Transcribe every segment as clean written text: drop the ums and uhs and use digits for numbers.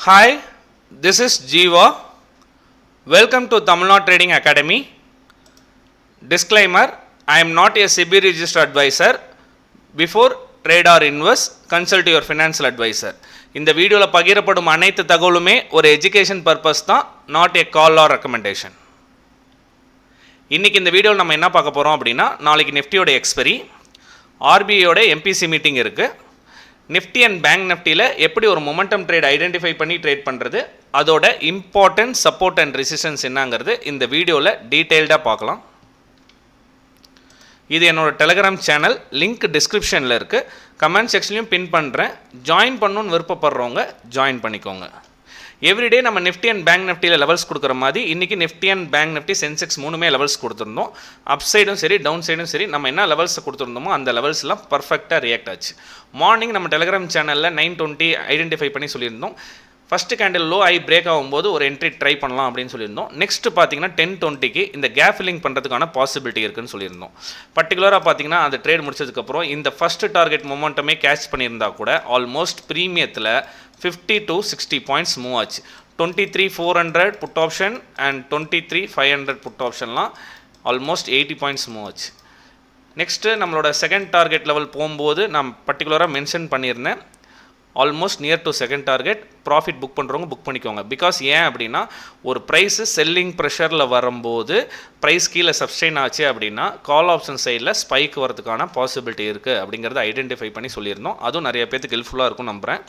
Hi, this is Jeeva. Welcome to Tamil Nadu Trading Academy. Disclaimer, I am not a SEBI registered advisor. Before trade or invest, consult your financial advisor. இந்த வீடியோவில் பகிரப்படும் அனைத்து தகவலுமே ஒரு education purpose தான், not A call or recommendation. இன்றைக்கி இந்த வீடியோவில் நம்ம என்ன பார்க்க போகிறோம் அப்படின்னா, நாளைக்கு நிஃப்டியோட எக்ஸ்பெரி, ஆர்பிஐயோட எம்பிசி மீட்டிங் இருக்குது. நிஃப்டி அண்ட் பேங்க் நிஃப்டியில் எப்படி ஒரு மொமெண்டம் ட்ரேட் ஐடென்டிஃபை பண்ணி ட்ரேட் பண்ணுறது, அதோட இம்பார்ட்டன்ட் சப்போர்ட் அண்ட் ரெசிஸ்டன்ஸ் என்னங்கிறது இந்த வீடியோவில் டீட்டெயில்டாக பார்க்கலாம். இது என்னோட டெலிகிராம் சேனல், லிங்க் டிஸ்கிரிப்ஷனில் இருக்குது, கமெண்ட் செக்ஷன்லையும் பின் பண்ணுறேன். ஜாயின் பண்ணணுன்னு விருப்பப்படுறவங்க ஜாயின் பண்ணிக்கோங்க. எவ்ரிடே நம்ம நிஃப்டி அண்ட் பேங்க் நிஃப்டியில் லெவல்ஸ் கொடுக்குற மாதிரி இன்றைக்கி Nifty and bank Nifty Sensex மூணுமே லெவல்ஸ் கொடுத்துருந்தோம். அப் சைடும் சரி டவுன் சைடும் சரி நம்ம என்ன லெவல்ஸை கொடுத்துருந்தோமோ அந்த லெவல்ஸ்லாம் பர்ஃபெக்டாக ரியாக்ட் ஆச்சு. மார்னிங் நம்ம டெலிகிராம் சேனலில் 9:20 ஐடென்டிஃபை பண்ணி சொல்லியிருந்தோம். ஃபஸ்ட்டு கேண்டில் லோ ஐ பிரேக் ஆகும்போது ஒரு என்ட்ரி ட்ரை பண்ணலாம் அப்படின்னு சொல்லியிருந்தோம். நெக்ஸ்ட்டு பார்த்தீங்கன்னா 10:20க்கு இந்த கேப் ஃபில்லிங் பண்ணுறதுக்கான பாசிபிலிட்டி இருக்குன்னு சொல்லியிருந்தோம். பர்டிகுலராக பார்த்தீங்கன்னா அந்த ட்ரேட் முடிச்சதுக்கப்புறம் இந்த ஃபஸ்ட்டு டார்கெட் மொமெண்டமே கேட்ச் பண்ணியிருந்தா கூட ஆல்மோஸ்ட் ப்ரீமியத்தில் 50 to 60 பாயிண்ட்ஸ் மூவ் ஆச்சு. 23,400 புட் ஆப்ஷன் அண்ட் 23,500 புட் ஆப்ஷன்லாம் ஆல்மோஸ்ட் 80 பாயிண்ட்ஸ் மூவ் ஆச்சு. நெக்ஸ்ட்டு நம்மளோட செகண்ட் டார்கெட் லெவல் போகும்போது நான் பர்டிகுலராக மென்ஷன் பண்ணியிருந்தேன், almost near to second target. Profit book பண்ணுறவங்க புக் பண்ணிக்கோங்க. பிகாஸ் ஏன் அப்படின்னா, ஒரு ப்ரைஸு செல்லிங் ப்ரெஷரில் வரும்போது ப்ரைஸ் கீழே சப்ஸ்டெயின் ஆச்சு அப்படின்னா கால் ஆப்ஷன் சைடில் ஸ்பைக் வரதுக்கான பாசிபிலிட்டி இருக்குது அப்படிங்கிறத ஐடென்டிஃபை பண்ணி சொல்லியிருந்தோம். அதுவும் நிறைய பேருக்கு ஹெல்ப்ஃபுல்லாக இருக்கும் நம்புகிறேன்.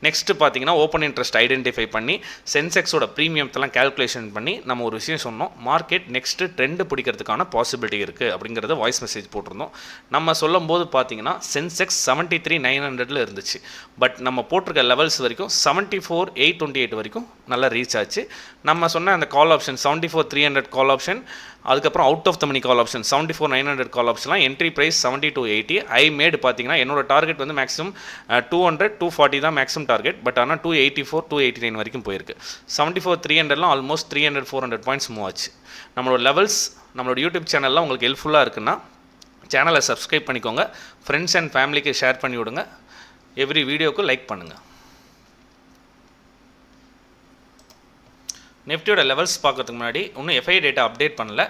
நெக்ஸ்ட்டு பார்த்தீங்கன்னா ஓப்பன் இன்ட்ரெஸ்ட் ஐடென்டிஃபை பண்ணி சென்செக்ஸோட ப்ரீமியம்லாம் கேல்குலேஷன் பண்ணி நம்ம ஒரு விஷயம் சொன்னோம், மார்க்கெட் நெக்ஸ்ட்டு ட்ரெண்டு பிடிக்கிறதுக்கான பாசிபிலிட்டி இருக்குது அப்படிங்கிறத வாய்ஸ் மெசேஜ் போட்டிருந்தோம். நம்ம சொல்லும் போது பார்த்தீங்கன்னா சென்செக்ஸ் 73,900 இருந்துச்சு. பட் நம்ம போட்டிருக்க லெவல்ஸ் வரைக்கும் 74,828 வரைக்கும் நல்லா ரீச் ஆச்சு. நம்ம சொன்ன அந்த கால் ஆப்ஷன் 74,300 கால் ஆப்ஷன், அதுக்கப்புறம் out of the money call option 74,900 call ஆப்ஷன்லாம் என்ட்ரி ப்ரைஸ் 7280. ஐ மேடு பார்த்தீங்கன்னா என்னோட டார்கெட் வந்து மேக்ஸிமம் 200-240 தான் மேக்ஸிமம் டார்கெட். பட் ஆனால் 284-289 வரைக்கும் போயிருக்கு. 74,300லாம் ஆல்மோஸ்ட் 300-400 பாயிண்ட்ஸ் மூவ் ஆச்சு. நம்மளோட லெவல்ஸ் நம்மளோட யூடியூப் சேனல்லாம் உங்களுக்கு ஹெல்ப்ஃபுல்லாக இருக்குன்னா சேனலை சப்ஸ்கிரைப் பண்ணிக்கோங்க, ஃப்ரெண்ட்ஸ் அண்ட் ஃபேமிலிக்கு ஷேர் பண்ணி விடுங்க, எவ்ரி வீடியோவுக்கு லைக் பண்ணுங்கள். நிஃப்டியோட லெவல்ஸ் பார்க்கறதுக்கு முன்னாடி இன்னும் எஃப்ஐ டேட்டா அப்டேட் பண்ணல.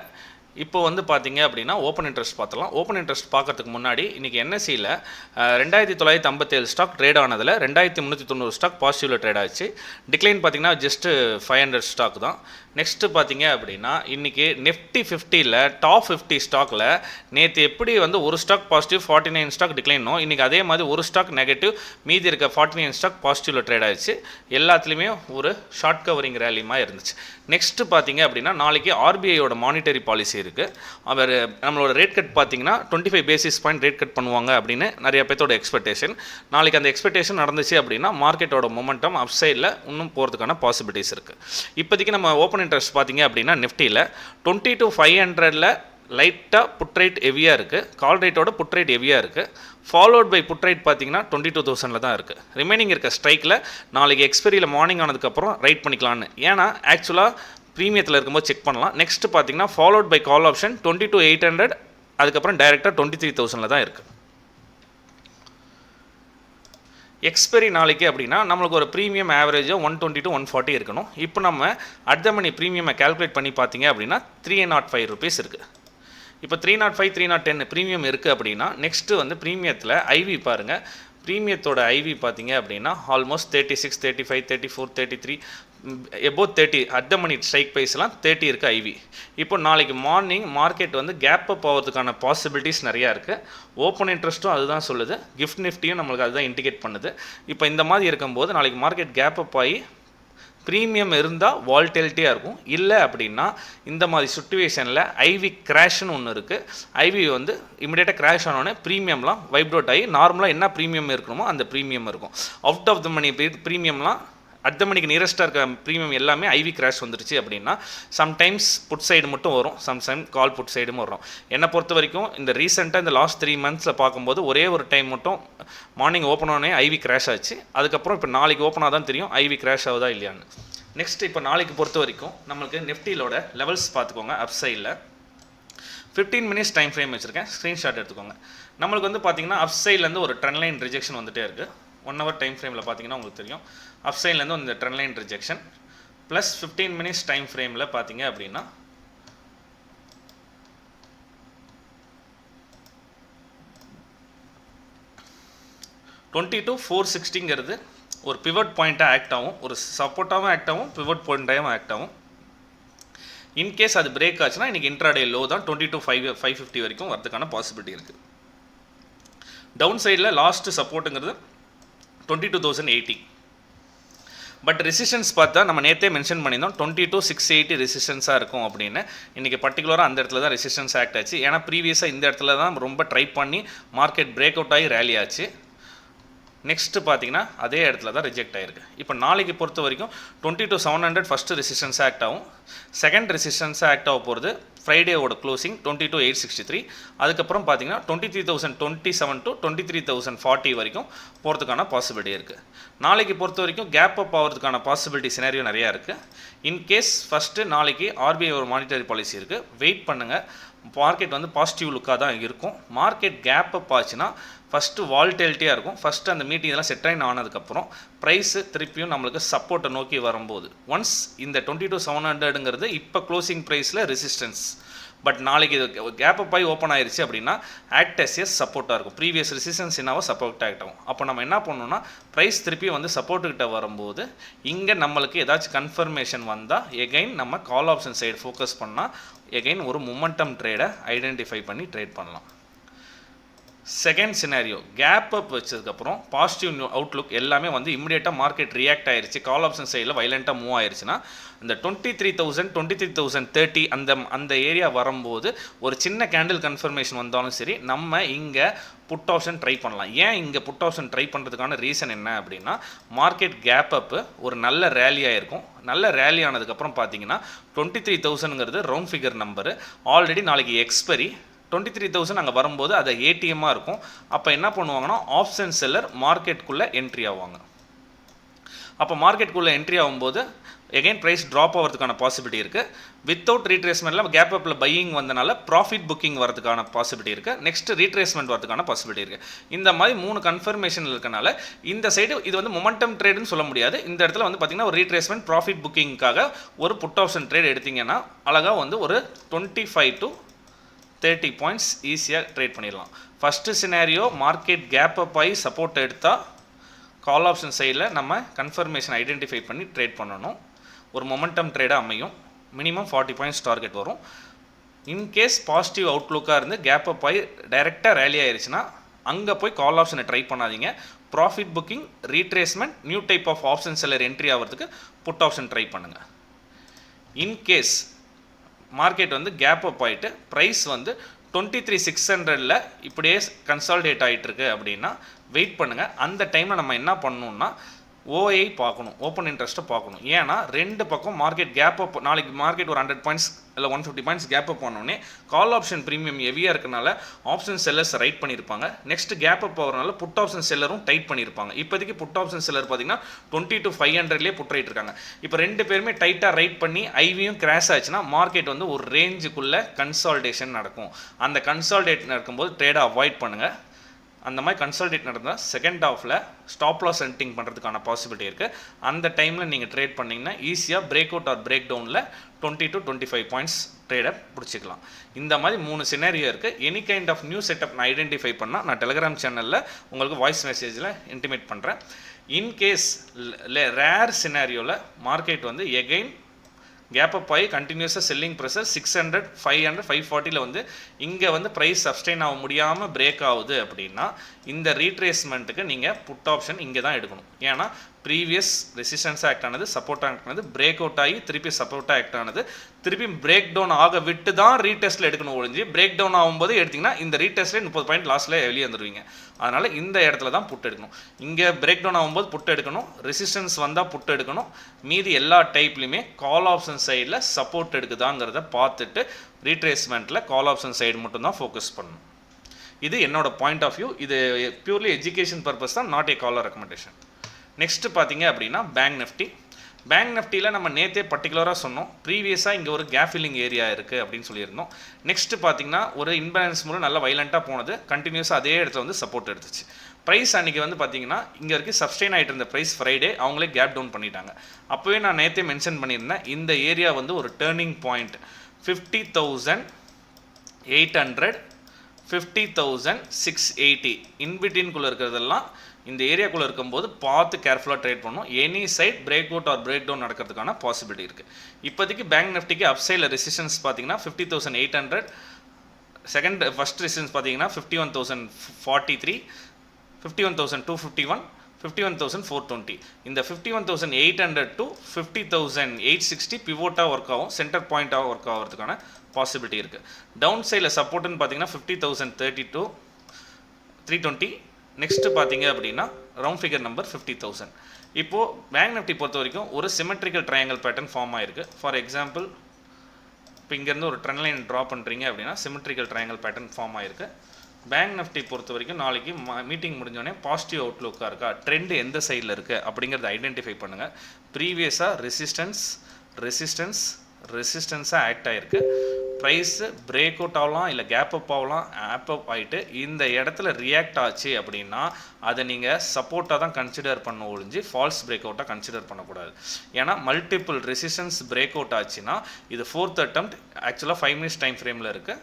இப்போ வந்து பார்த்தீங்க அப்படின்னா ஓப்பன் இன்ட்ரெஸ்ட் பார்த்துலாம். ஓப்பன் இன்ட்ரெஸ்ட் பார்க்கறதுக்கு முன்னாடி இன்றைக்கி என்எஸ்சியில் 2,957 ஸ்டாக் ட்ரேட் ஆனதில் 2,390 ஸ்டாக் பாசிட்டிவில் ட்ரேட் ஆச்சு. டிக்ளைன் பார்த்தீங்கன்னா ஜஸ்ட்டு 500 ஸ்டாக் தான். நெக்ஸ்ட்டு பார்த்தீங்க அப்படின்னா இன்றைக்கி நிஃப்டி 50ல் டாப் 50 ஸ்டாக்கில் நேற்று எப்படி வந்து ஒரு ஸ்டாக் பாசிட்டிவ் 49 ஸ்டாக் டிக்ளைனோ, இன்றைக்கி அதே மாதிரி ஒரு ஸ்டாக் நெகட்டிவ், மீதி இருக்க 49 ஸ்டாக் பாசிட்டிவில் ட்ரேட் ஆயிடுச்சு. எல்லாத்துலேயுமே ஒரு ஷார்ட் கவரிங் ரேலிமாக இருந்துச்சு. நெக்ஸ்ட்டு பார்த்தீங்க அப்படின்னா நாளைக்கு ஆர்பிஐயோட மானிட்டரி பாலிசி இருக்குது. அவர் நம்மளோட ரேட் கட் பார்த்தீங்கன்னா 25 பேசிஸ் பாயிண்ட் ரேட் கட் பண்ணுவாங்க அப்படின்னு நிறைய பேர்த்தோட எக்ஸ்பெக்டேஷன். நாளைக்கு அந்த எக்ஸ்பெக்டேஷன் நடந்துச்சு அப்படின்னா மார்க்கெட்டோட மொமெண்டம் அப் சைடில் இன்னும் போகிறதுக்கான பாசிபிலிட்டிஸ் இருக்குது. இப்போதைக்கு நம்ம ஓப்பன் இன்ட்ரெஸ்ட் பார்த்தீங்க அப்படின்னா நிஃப்டியில் 20,500ல் லைட்டாக புட் ரேட் ஹெவியாக இருக்குது, கால் ரேட்டோட புட் ரேட் ஹெவியாக இருக்குது. ஃபாலோட் பை புட் ரேட் பார்த்தீங்கன்னா 22,000 தான் இருக்குது. ரிமைனிங் இருக்க ஸ்ட்ரைக்கில் நாளைக்கு எக்ஸ்பெரியில் மார்னிங் ஆனதுக்கப்புறம் ரைட் பண்ணிக்கலான்னு, ஏன்னா ஆக்சுவலாக ப்ரீமியத்தில் இருக்கும்போது செக் பண்ணலாம். நெக்ஸ்ட் பார்த்தீங்கன்னா ஃபாலோட் பை கால் ஆப்ஷன் 22,800, அதுக்கப்புறம் டைரெக்டாக 23,000 தான் இருக்குது. எக்ஸ்பெரி நாளைக்கு அப்படின்னா நம்மளுக்கு ஒரு ப்ரீமியம் ஆவரேஜாக 120 to 140 இருக்கணும். இப்போ நம்ம அட் த மணி ப்ரீமியமை கேல்குலேட் பண்ணி பார்த்தீங்க அப்படின்னா 305 rupees இருக்குது. இப்போ 305, 310 ப்ரீமியம் இருக்குது அப்படின்னா நெக்ஸ்ட்டு வந்து ப்ரீமியத்தில் ஐவி பாருங்கள். ப்ரீமியத்தோட ஐவி பார்த்தீங்க அப்படின்னா almost 36, 35, 34, 33, above 30 at the money strike ப்ரைஸ்லாம் 30 இருக்குது ஐவி. இப்போ நாளைக்கு மார்னிங் மார்க்கெட் வந்து கேப் அப் ஆகிறதுக்கான பாசிபிலிட்டிஸ் நிறையா இருக்குது. ஓப்பன் இன்ட்ரெஸ்ட்டும் அதுதான் சொல்லுது, கிஃப்ட் நிஃப்டியும் நம்மளுக்கு அதுதான் இண்டிகேட் பண்ணுது. இப்போ இந்த மாதிரி இருக்கும்போது நாளைக்கு மார்க்கெட் கேப் அப் ஆகி ப்ரீமியம் இருந்தால் வால்டெலிட்டியாக இருக்கும். இல்லை அப்படின்னா இந்த மாதிரி சுச்சுவேஷனில் ஐவி கிராஷ்னு ஒன்று இருக்குது. ஐவி வந்து இமிடியேட்டாக கிராஷ் ஆனோடனே ப்ரீமியம்லாம் வைப்ட் அவுட் ஆகி நார்மலாக என்ன ப்ரீமியம் இருக்கணுமோ அந்த ப்ரீமியம் இருக்கும். அவுட் ஆஃப் த மணி ப்ரீமியம்லாம் அட் த மணிக்கு நியரஸ்ட்டாக இருக்க ப்ரீமியம் எல்லாமே ஐவி கிராஷ் வந்துருச்சு அப்படின்னா சம்டைம்ஸ் புட் சைடு மட்டும் வரும், சம்டைம் கால் புட் சைடும் வரும். என்னை பொறுத்த வரைக்கும் இந்த ரீசெண்டாக இந்த லாஸ்ட் 3 monthஸில் பார்க்கும்போது ஒரே ஒரு டைம் மட்டும் மார்னிங் ஓப்பன் ஆனே ஐவி கிராஷ் ஆச்சு. அதுக்கப்புறம் இப்போ நாளைக்கு ஓப்பனாக தான் தெரியும் ஐவி கிராஷ் ஆகுதா இல்லையான்னு. நெக்ஸ்ட் இப்போ நாளைக்கு பொறுத்த வரைக்கும் நம்மளுக்கு நிஃப்டியோட லெவல்ஸ் பார்த்துக்கோங்க. அப் சைடில் 15 minutes டைம் ஃப்ரேம் வச்சுருக்கேன், ஸ்க்ரீன்ஷாட் எடுத்துக்கோங்க. நம்மளுக்கு வந்து பார்த்தீங்கன்னா அப் சைட்லேருந்து ஒரு ட்ரெண்ட் லைன் ரிஜெக்ஷன் வந்துகிட்டே இருக்குது. 1 hour டைம் ஃப்ரேமில் பார்த்தீங்கன்னா உங்களுக்கு தெரியும் அப் சைட்லேருந்து இந்த trend line rejection plus 15 minutes time ஃப்ரேமில் பார்த்தீங்க அப்படின்னா 22,460ங்கிறது ஒரு பிவட் பாயிண்ட்டாக ஆக்ட் ஆகும், ஒரு சப்போர்ட்டாகவும் ஆக்ட் ஆகும், பிவட் பாயிண்ட்டாகவும் ஆக்ட் ஆகும். இன்கேஸ் அது பிரேக் ஆச்சுன்னா இன்றைக்கி இன்ட்ராடே லோ தான் 22,550 வரைக்கும் வரதுக்கான பாசிபிலிட்டி இருக்குது. டவுன் சைடில் லாஸ்ட்டு சப்போர்ட்டுங்கிறது 22,080. பட் ரெசிஸ்டன்ஸ் பார்த்தா நம்ம நேற்றே மென்ஷன் பண்ணியிருந்தோம் 22,680 ரெசிஸ்டன்ஸாக இருக்கும் அப்படின்னு. இன்றைக்கி பர்டிகுலராக அந்த இடத்துல தான் ரெசிஸ்டன்ஸ் ஆக்ட் ஆச்சு. ஏன்னா ப்ரீவியஸாக இந்த இடத்துல தான் ரொம்ப ட்ரை பண்ணி மார்க்கெட் பிரேக் அவுட் ஆகி ரேலி ஆச்சு. நெக்ஸ்ட்டு பார்த்தீங்கன்னா அதே இடத்துல தான் ரிஜெக்ட் ஆகிருக்கு. இப்போ நாளைக்கு பொறுத்த வரைக்கும் 22,700 ஃபஸ்ட்டு ரெசிஸ்டன்ஸ் ஆக்ட் ஆகும். செகண்ட் ரெசிஸ்டன்ஸாக ஆக்ட் ஆக போகிறது ஃப்ரைடேவோட க்ளோசிங் 22,863. அதுக்கப்புறம் பார்த்தீங்கன்னா 23,027 to 23,040 வரைக்கும் போகிறதுக்கான பாசிபிலிட்டி இருக்குது. நாளைக்கு பொறுத்த வரைக்கும் கேப் அப் ஆகிறதுக்கான பாசிபிலிட்டி சினாரியோ நிறையா இருக்குது. இன்கேஸ் ஃபஸ்ட்டு நாளைக்கு ஆர்பிஐ ஒரு மானிட்டரி பாலிசி இருக்குது, வெயிட் பண்ணுங்கள். மார்க்கெட் வந்து பாசிட்டிவ் லுக்காக தான் இருக்கும். மார்க்கெட் கேப் அப் ஆச்சுன்னா ஃபஸ்ட்டு வால்டெலிட்டியாக இருக்கும். ஃபஸ்ட்டு அந்த மீட்டிங் இதெல்லாம் செட்டைன் ஆனதுக்கப்புறம் ப்ரைஸு திருப்பியும் நம்மளுக்கு சப்போர்ட்டை நோக்கி வரும்போது ஒன்ஸ் இந்த 22,700ங்கிறது இப்போ க்ளோசிங் ப்ரைஸில் ரெசிஸ்டன்ஸ். பட் நாளைக்கு இது கேப் அப் ஆகி ஓப்பன் ஆயிடுச்சு அப்படின்னா ஆக்ட் எஸ் சப்போர்ட்டாக இருக்கும். ப்ரீவியஸ் ரெசிஸ்டன்ஸ் என்னவோ சப்போர்ட் ஆக்ட் ஆகும். அப்போ நம்ம என்ன பண்ணணும்னா ப்ரைஸ் திருப்பி வந்து சப்போர்ட்டுக்கிட்ட வரும்போது இங்கே நம்மளுக்கு ஏதாச்சும் கன்ஃபர்மேஷன் வந்தால் எகைன் நம்ம கால் ஆப்ஷன் சைடு ஃபோக்கஸ் பண்ணால் எகைன் ஒரு மொமெண்டம் ட்ரேடை ஐடென்டிஃபை பண்ணி ட்ரேட் பண்ணலாம். செகண்ட் சினாரியோ கேப் அப் வச்சதுக்கப்புறம் பாசிட்டிவ் அவுட்லுக் எல்லாமே வந்து இமிடியேட்டாக மார்க்கெட் ரியாக்ட் ஆயிடுச்சு, கால் ஆப்ஷன் சைடில் வைலண்ட்டாக மூவ் ஆயிடுச்சுன்னா இந்த 23,000 23,030 அந்த ஏரியா வரும்போது ஒரு சின்ன கேண்டில் கன்ஃபர்மேஷன் வந்தாலும் சரி நம்ம இங்கே புட் ஆப்ஷன் ட்ரை பண்ணலாம். ஏன் இங்கே புட் ஆப்ஷன் ட்ரை பண்ணுறதுக்கான ரீசன் என்ன அப்படின்னா மார்க்கெட் கேப் அப்பு ஒரு நல்ல ரேலியாக இருக்கும். நல்ல ரேலி ஆனதுக்கப்புறம் பார்த்தீங்கன்னா 23,000ங்கிறது ரவுண்ட் ஃபிகர் நம்பரு. ஆல்ரெடி நாளைக்கு எக்ஸ்பைரி 23,000 அங்கே வரும்போது அது ஏடிஎம்மாக இருக்கும். அப்போ என்ன பண்ணுவாங்கன்னா ஆப்ஷன் செல்லர் மார்க்கெட்டுக்குள்ளே என்ட்ரி ஆவாங்க. அப்போ மார்க்கெட்டுக்குள்ளே என்ட்ரி ஆகும்போது எகைன் ப்ரைஸ் ட்ராப் ஆகிறதுக்கான பாசிபிலிட்டி இருக்குது. வித்தவுட் ரீட்ரேஸ்மெண்ட்டில் கேப் அப்பில் பையிங் வந்தனால ப்ராஃபிட் புக்கிங் வரதுக்கான பாசிபிலிட்டி இருக்குது. நெக்ஸ்ட் ரீட்ரேஸ்மெண்ட் வரதுக்கான பாசிபிலிட்டி இருக்குது. இந்த மாதிரி 3 கன்ஃபர்மேஷன் இருக்கனால இந்த சைடு இது வந்து மொமெண்டம் ட்ரேடுன்னு சொல்ல முடியாது. இந்த இடத்துல வந்து பார்த்திங்கன்னா ஒரு ரீட்ரேஸ்மெண்ட் ப்ராஃபிட் புக்கிங்காக ஒரு புட் ஆப்ஷன் ட்ரேட் எடுத்திங்கன்னா அழகாக வந்து ஒரு 25 to 30 பாயிண்ட்ஸ் ஈஸியாக ட்ரேட் பண்ணிடலாம். First scenario market gap up ஆகி சப்போர்ட் எடுத்தால் கால் ஆப்ஷன் சைடில் நம்ம கன்ஃபர்மேஷன் ஐடென்டிஃபை பண்ணி ட்ரேட் பண்ணணும். ஒரு மொமெண்டம் ட்ரேடாக அமையும். மினிமம் 40 பாயிண்ட்ஸ் டார்கெட் வரும். இன்கேஸ் பாசிட்டிவ் அவுட்லுக்காக இருந்து கேப் அப் ஆகி டைரெக்டாக ரேலி ஆயிடுச்சுன்னா அங்கே போய் கால் ஆப்ஷனை ட்ரை பண்ணாதீங்க. Profit booking, retracement, new type of option seller entry ஆகிறதுக்கு புட் ஆப்ஷன் ட்ரை பண்ணுங்கள். இன்கேஸ் மார்க்கெட் வந்து கேப் அப் ஆகிட்டு ப்ரைஸ் வந்து 23,600ல் இப்படியே கன்சால்டேட் ஆகிட்டுருக்கு அப்படின்னா வெயிட் பண்ணுங்கள். அந்த டைமில் நம்ம என்ன பண்ணணுன்னா ஓஐ பார்க்கணும், ஓப்பன் இன்ட்ரெஸ்ட்டை பார்க்கணும். ஏன்னா ரெண்டு பக்கம் மார்க்கெட் கேப் அப் நாளைக்கு மார்க்கெட் ஒரு 100 பாயிண்ட்ஸ் இல்லை 150 பாயிண்ட்ஸ் கேப் அப் பண்ணோடனே கால் ஆப்ஷன் ப்ரீமியம் ஹெவியாக இருக்கனால ஆப்ஷன் செல்லர்ஸ் ரைட் பண்ணியிருப்பாங்க. நெக்ஸ்ட் கேப் அப் ஆகிறனால புட் ஆப்ஷன் செல்லரும் டைட் பண்ணியிருப்பாங்க. இப்போதைக்கு புட் ஆப்ஷன் செல்லர் பார்த்தீங்கன்னா 22,500லேயே புட் ரைட் இருக்காங்க. இப்போ ரெண்டு பேருமே டைட்டாக ரைட் பண்ணி ஐவியும் கிராஷ் ஆச்சுன்னா மார்க்கெட் வந்து ஒரு ரேஞ்சுக்குள்ளே கன்சால்டேஷன் நடக்கும். அந்த கன்சால்டேட் நடக்கும்போது ட்ரேடை அவாய்ட் பண்ணுங்கள். அந்த மாதிரி கன்சல்டேட் நடந்தால் செகண்ட் ஹாஃபில் ஸ்டாப் லாஸ் சென்டிங் பண்ணுறதுக்கான பாசிபிலிட்டி இருக்குது. அந்த டைமில் நீங்கள் ட்ரேட் பண்ணிங்கன்னா ஈஸியாக பிரேக் அவுட் ஆர் பிரேக் டவுனில் 20 to 25 பாயிண்ட்ஸ் ட்ரேடை பிடிச்சிக்கலாம். இந்த மாதிரி 3 சினாரியோ இருக்குது. Any kind of new setup நான் ஐடென்டிஃபை பண்ணால் நான் டெலிகிராம் சேனலில் உங்களுக்கு வாய்ஸ் மெசேஜில் இன்டிமேட் பண்ணுறேன். இன்கேஸ் ரேர் சினாரியோவில் மார்க்கெட் வந்து எகைன் கேப் அப் ஆகி கண்டினியூஸாக செல்லிங் ப்ரெஷர் 600, 500, 540ல் வந்து இங்கே வந்து ப்ரைஸ் சப்ஸ்டெயின் ஆக முடியாமல் பிரேக் ஆகுது அப்படின்னா இந்த ரீட்ரேஸ்மெண்ட்டுக்கு நீங்கள் புட் ஆப்ஷன் இங்கே தான் எடுக்கணும். ஏன்னா ப்ரீவியஸ் ரெசிஸ்டன்ஸ் ஆக்ட் ஆனது, சப்போர்ட் ஆக்ட் ஆனது, பிரேக் அவுட் ஆகி திருப்பி சப்போர்ட் ஆக்ட் ஆனது, திருப்பி பிரேக் டவுன் ஆக விட்டு தான் ரீடெஸ்ட்டில் எடுக்கணும். ஒழிஞ்சு பிரேக் டவுன் ஆகும்போது எடுத்திங்கன்னா இந்த ரீடெஸ்ட்லேயே 30 பாயிண்ட் லாஸ்ட்டில் வெளியே வந்துடுவீங்க. அதனால் இந்த இடத்துல தான் புட் எடுக்கணும். இங்கே பிரேக் டவுன் ஆகும்போது புட் எடுக்கணும், ரெசிஸ்டன்ஸ் வந்தால் புட் எடுக்கணும். மீதி எல்லா டைப்லையுமே கால் ஆப்ஷன் சைடில் சப்போர்ட் எடுக்குதாங்கிறத பார்த்துட்டு ரீட்ரேஸ்மெண்ட்டில் கால் ஆப்ஷன் சைடு மட்டும்தான் ஃபோக்கஸ் பண்ணணும். இது என்னோட பாயிண்ட் ஆஃப் வியூ. இது பியூர்லி எஜுகேஷன் பர்பஸ் தான், not a caller recommendation. Next பார்த்தீங்க அப்படின்னா பேங்க் நிஃப்டி. பேங்க் நிஃப்டியில் நம்ம நேற்றே பர்டிகுலராக சொன்னோம், ப்ரீவியஸாக இங்கே ஒரு கேப் ஃபில்லிங் ஏரியா இருக்குது அப்படின்னு சொல்லியிருந்தோம். நெக்ஸ்ட்டு பார்த்தீங்கன்னா ஒரு இன்பேலன்ஸ் மூலம் நல்லா வைலண்ட்டாக போனது, கண்டினியூஸாக அதே இடத்துல வந்து சப்போர்ட் எடுத்துச்சு. ப்ரைஸ் அன்றைக்கி வந்து பார்த்தீங்கன்னா இங்கே வரைக்கும் சப்ஸ்டெயின் ஆகிட்டு இருந்த ப்ரைஸ் ஃப்ரைடே அவங்களே கேப் டவுன் பண்ணிட்டாங்க. அப்போவே நான் நேற்றே மென்ஷன் பண்ணியிருந்தேன், இந்த ஏரியா வந்து ஒரு டேர்னிங் பாயிண்ட் 50,800 50,680 இன்பிட்வீன்குள்ளே இருக்கிறதெல்லாம் இந்த ஏரியாக்குள்ளே இருக்கும்போது பார்த்து கேர்ஃபுல்லாக ட்ரேட் பண்ணணும். Any side break out or break down நடக்கிறதுக்கான பாசிபிலிட்டி இருக்குது. இப்போதைக்கு பேங்க் நிஃப்டிக்கு அப் சைடில் ரெசிஸ்டன்ஸ் பார்த்தீங்கன்னா 50,800, ஃபர்ஸ்ட் ரெசிஸ்டன்ஸ் பார்த்தீங்கன்னா 51,043, 51,251, 51,420. இந்த 51,800 to 50,860 பிவோட்டாக ஒர்க் ஆகும், சென்டர் பாயிண்ட்டாக ஒர்க் ஆகிறதுக்கான பாசிபிலிட்டி இருக்குது. டவுன் சைடில் சப்போர்ட்டுன்னு பார்த்தீங்கன்னா 50,032, 320. நெக்ஸ்ட்டு பார்த்தீங்க அப்படின்னா ரவுண்ட் ஃபிகர் நம்பர் 50,000. இப்போது பேங்க் நிஃப்டி பொறுத்த வரைக்கும் ஒரு சிமெட்ரிக்கல் ட்ரையாங்கிள் பேட்டர்ன் ஃபார்ம் ஆயிருக்கு. ஃபார் எக்ஸாம்பிள் இப்போ இங்கேருந்து ஒரு ட்ரெண்ட் லைன் ட்ரா பண்ணுறீங்க அப்படின்னா சிமெட்ரிக்கல் ட்ரையாங்கிள் பேட்டர்ன் ஃபார்ம் ஆயிருக்கு. பேங்க் நிஃப்டி பொறுத்த வரைக்கும் நாளைக்கு மீட்டிங் முடிஞ்சோடனே பாசிட்டிவ் அவுட்லுக்காக இருக்கா, ட்ரெண்டு எந்த சைடில் இருக்குது அப்படிங்கிறத ஐடென்டிஃபை பண்ணுங்கள். ப்ரீவியஸாக ரெசிஸ்டன்ஸாக ஆக்ட் ஆகிருக்கு. ப்ரைஸு பிரேக் அவுட் ஆகலாம், இல்லை கேப் அப் ஆகலாம், அப் ஆகிட்டு இந்த இடத்துல ரியாக்ட் ஆச்சு அப்படின்னா அதை நீங்கள் சப்போர்ட்டாக தான் கன்சிடர் பண்ண ஒழிஞ்சு ஃபால்ஸ் பிரேக் அவுட்டாக கன்சிடர் பண்ணக்கூடாது. ஏன்னா மல்டிபிள் ரெசிஸ்டன்ஸ் பிரேக் அவுட் ஆச்சுன்னா இது 4th attempt, ஆக்சுவலாக 5 minutes டைம் ஃப்ரேமில் இருக்குது.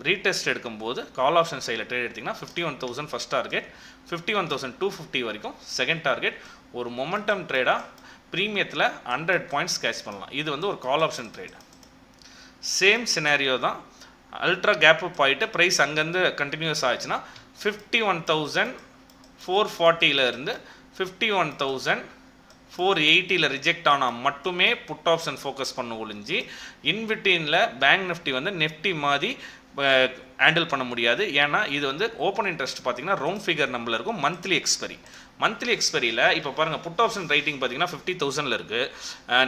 ரீடெஸ்ட் எடுக்கும்போது கால் ஆப்ஷன் சைடில் ட்ரேட் எடுத்திங்கன்னா 51,000 ஃபஸ்ட் டார்கெட், 51,250 வரைக்கும் செகண்ட் டார்கெட். ஒரு மொமெண்டம் ட்ரேடாக ப்ரீமியத்தில் 100 points கேட்ச் பண்ணலாம். இது வந்து ஒரு call option trade. Same scenario தான், அல்ட்ரா கேப் அப் ஆகிட்டு ப்ரைஸ் அங்கேருந்து கண்டினியூஸ் ஆச்சுன்னா 51,440 இருந்து 51,480 ரிஜெக்ட் ஆனால் மட்டுமே புட் ஆப்ஷன் ஃபோக்கஸ் பண்ண ஒழிஞ்சு இன்பிட்வீனில் பேங்க் நிஃப்டி வந்து நெஃப்டி மாதிரி ஹேண்டில் பண்ண முடியாது. ஏன்னா இது வந்து ஓப்பன் இன்ட்ரெஸ்ட் பார்த்தீங்கன்னா ரவுண்ட் ஃபிகர் நம்பரில் இருக்கும். மந்த்லி எக்ஸ்பெரியில் இப்போ பாருங்கள், புட் ஆப்ஷன் ரைட்டிங் பார்த்தீங்கன்னா 50,000 இருக்குது.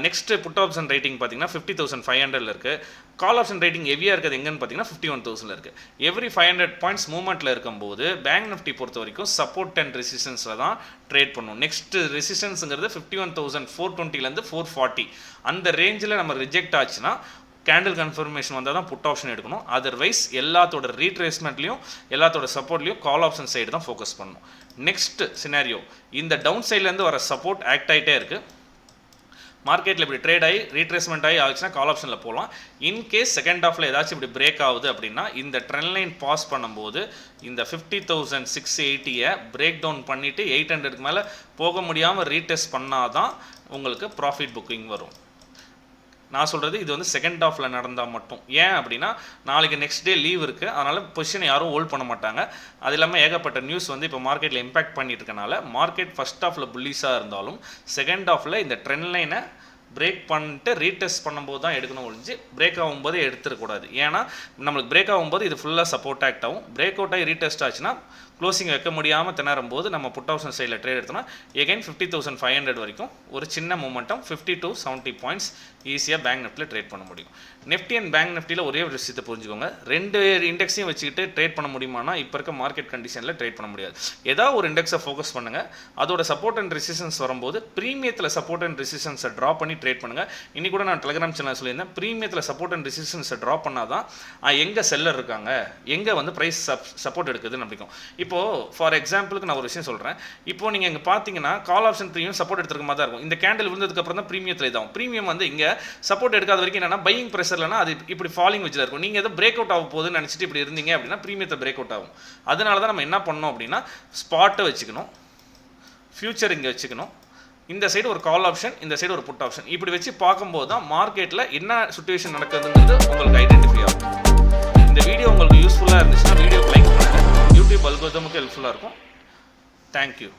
நெக்ஸ்ட் புட் ஆப்ஷன் ரைட்டிங் பார்த்தீங்கன்னா 50,500 இருக்குது. கால் ஆப்ஷன் ரைட்டிங் ஹெவியாக இருக்குது எங்கன்னு பார்த்தீங்கன்னா 51,000 இருக்குது. எவ்ரி 500 points மூவ்மெண்ட்டில் இருக்கும்போது பேங்க் நிஃப்டி பொறுத்த வரைக்கும் சப்போர்ட் அண்ட் ரெசிஸ்டன்ஸில் தான் ட்ரேட் பண்ணும். நெக்ஸ்ட் ரெசிஸ்டன்ஸுங்கிறது 51,420 440 அந்த ரேஞ்சில் நம்ம ரிஜெக்ட் ஆச்சுன்னா கேண்டில் கன்ஃபர்மேஷன் வந்தால் தான் புட் ஆப்ஷன் எடுக்கணும். அதர்வைஸ் எல்லாத்தோட ரீட்ரேஸ்மெண்ட்லையும் எல்லாத்தோட சப்போர்ட்லையும் கால் ஆப்ஷன் சைடு தான் ஃபோக்கஸ் பண்ணணும். நெக்ஸ்ட் சினாரியோ, இந்த டவுன் சைட்லேருந்து வர சப்போர்ட் ஆக்ட் ஆகிட்டே இருக்குது. மார்க்கெட்டில் இப்படி ட்ரேட் ஆகி ரீட்ரேஸ்மெண்ட் ஆகி ஆச்சுன்னா கால் ஆப்ஷனில் போகலாம். இன்கேஸ் செகண்ட் ஹாஃபில் ஏதாச்சும் இப்படி பிரேக் ஆகுது அப்படின்னா இந்த ட்ரெண்ட் லைன் பாஸ் பண்ணும்போது இந்த 50,680 பிரேக் டவுன் பண்ணிவிட்டு 800க்கு மேலே போக முடியாமல் ரீடெஸ்ட் பண்ணால் தான் உங்களுக்கு ப்ராஃபிட் புக்கிங் வரும். நான் சொல்கிறது இது வந்து செகண்ட் ஹாஃபில் நடந்தால் மட்டும். ஏன் அப்படின்னா நாளைக்கு நெக்ஸ்ட் டே லீவ் இருக்குது, அதனால் பொசிஷனை யாரும் ஹோல்ட் பண்ண மாட்டாங்க. அது இல்லாமல் ஏகப்பட்ட நியூஸ் வந்து இப்போ மார்க்கெட்டில் இம்பாக்ட் பண்ணிட்டு இருக்கனால மார்க்கெட் ஃபஸ்ட் ஹாஃபில் புல்லிஸாக இருந்தாலும் செகண்ட் ஹாஃபில் இந்த ட்ரெண்ட் லைனை பிரேக் பண்ணிட்டு ரீடெஸ்ட் பண்ணும்போது தான் எடுக்கணும் ஒழிஞ்சு பிரேக் ஆகும்போது எடுத்துடக்கூடாது. ஏன்னா நம்மளுக்கு பிரேக் ஆகும்போது இது ஃபுல்லாக சப்போர்ட் ஆக்ட் ஆகும். பிரேக் அவுட் ஆகி ரீடெஸ்ட் ஆச்சுன்னா க்ளோசிங் வைக்க முடியாமல் திணறும் போது நம்ம புட் ஆப்ஷன் சைடில் ட்ரேட் எடுத்தோம்னா எகைன் 50,500 வரைக்கும் ஒரு சின்ன மூமெண்டம் 50 to 70 points ஈஸியாக பேங்க் நிஃப்டியில் ட்ரேட் பண்ண முடியும். நிஃப்டி அண்ட் பேங்க் நிஃப்டியில் ஒரே ஒரு விஷயத்தை புரிஞ்சுக்கோங்க, ரெண்டு இண்டெக்ஸையும் வச்சுக்கிட்டு ட்ரேட் பண்ண முடியுமானா இப்போ இருக்க மார்க்கெட் கண்டிஷனில் ட்ரேட் பண்ண முடியாது. ஏதாவது ஒரு இண்டெக்ஸை ஃபோக்கஸ் பண்ணுங்கள், அதோட சப்போர்ட் அண்ட் ரெசிஸ்டன்ஸ் வரும்போது ப்ரீமியத்தில் சப்போர்ட் அண்ட் ரெசிஸ்டன்ஸை ட்ரா பண்ணி ட்ரேட் பண்ணுங்கள். இன்னைக்கு கூட நான் டெலிகிராம் சேனல் சொல்லியிருந்தேன், ப்ரீமியத்தில் சப்போர்ட் அண்ட் ரெசிஸ்டன்ஸை ட்ரா பண்ணால் தான் எங்கே செல்லர் இருக்காங்க, எங்கே வந்து ப்ரைஸ் சப்போர்ட் எடுக்குதுன்னு அப்படிக்கும். இப்போது ஃபார் எக்ஸாம்பிளுக்கு நான் ஒரு விஷயம் சொல்கிறேன். இப்போது நீங்கள் இங்கே பார்த்தீங்கன்னா கால் ஆப்ஷன் ப்ரீமியம் சப்போர்ட் எடுத்துருக்க மாதிரி தான் இருக்கும். இந்த கேண்டில் விழுந்ததுக்கப்புறம் தான் ப்ரீமியத்தில் இதாகும். ப்ரீமியம் வந்து இங்கே சப்போர்ட் எடுக்காத வரைக்கும் என்னன்னா பையிங் ப்ரெஷர்லனா அது இப்படி ஃபாலிங் வச்சுல இருக்கும். நீங்கள் ஏதோ பிரேக் அவுட் ஆக போகுதுன்னு நினச்சிட்டு இப்படி இருந்தீங்க அப்படின்னா ப்ரீமியத்தை பிரேக் அவுட் ஆகும். அதனால தான் நம்ம என்ன பண்ணோம் அப்படின்னா ஸ்பாட்டை வச்சுக்கணும், ஃபியூச்சர் இங்கே வச்சுக்கணும், இந்த சைடு ஒரு கால் ஆப்ஷன், இந்த சைடு ஒரு புட் ஆப்ஷன், இப்படி வச்சு பார்க்கும்போது தான் மார்க்கெட்டில் என்ன சிச்சுவேஷன் நடக்குதுங்கிறது உங்களுக்கு ஐடென்டிஃபை ஆகும். இந்த வீடியோ உங்களுக்கு யூஸ்ஃபுல்லாக இருந்துச்சுன்னா வீடியோக்கு லைக் பண்ணுங்கள். யூடியூப் அல்கோரிதமுக்கு ஹெல்ப்ஃபுல்லாக இருக்கும். தேங்க்யூ.